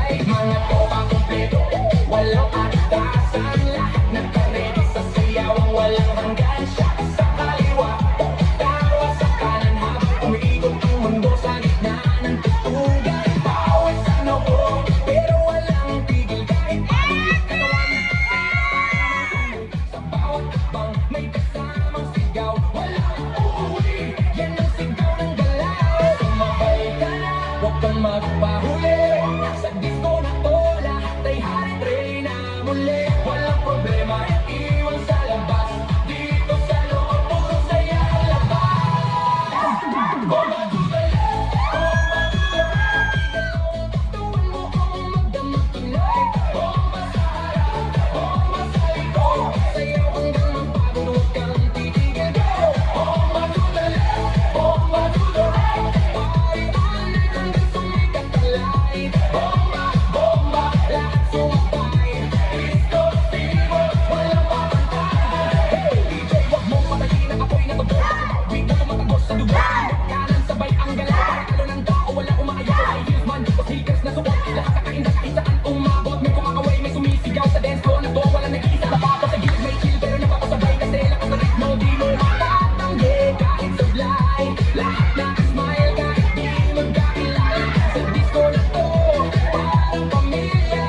sabay, mga tropa kumpleto, walang atasan, lahat nagkaredy sa sayawang walang hanggan. Shot sa kaliwa, tawa sa kanan habang umiikot ang mundo sa gitna ng tutugan. Bawal sa noo, pero walang tigil kahit pagod katawan. Sa bawat hakbang may kasamang sigaw, walang uuwi, yan ang sigaw ng galaw. Sumabay ka na, huwag kang magpahuli, sa disco na to lahat ay harit reyna muli. Walang problema, iwan sa labas, dito sa loob puro saya ang labas. Bomba to the left, bomba to the right, igalaw ang katawan mo kung magdamag tonight. Bomba sa harap, bomba sa likod, sayaw hanggang mapagod, huwag kang titigil, go! Bomba to the left, bomba to the right, party all night hanggang sumikat ang light. Bomba, bomba, lahat sumabay, disco fever, walang papantay. Hey DJ, wag mong patayin ang apoy na tubo, bawi na tumatagos sa duwan. Kanan sabay ang galaw, para talo ng tao, walang umaayaw. High heels man, o sneakers na suot, lahat kakainda kahit saan umabot. May kumakaway, may sumisigaw sa dance floor na to, walang nag-iisa na papa sa gilid. May chill pero napapasabay kasi lakas ng ritmo, di mo matatanggi kahit sablay. Lahat nakasmile kahit di magkakilala, sa disco na to, parang pamilya.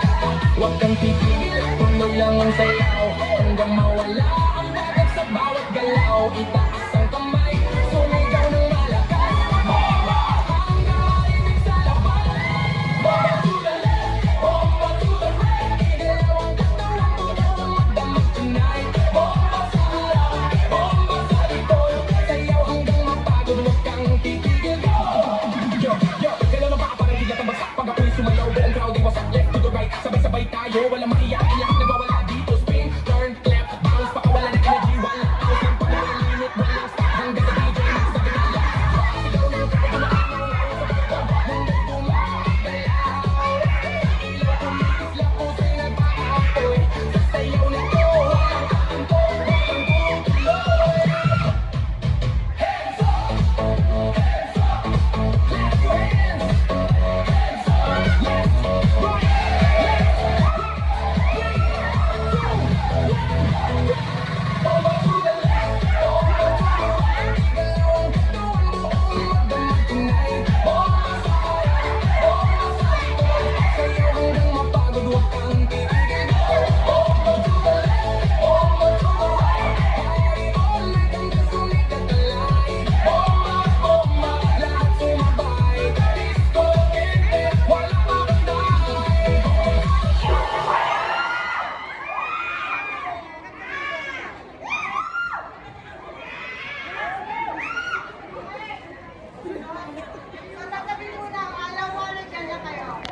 Huwag kang titigil, tuloy lang ang sayaw, hanggang mawala ang bagay sa bawat galaw.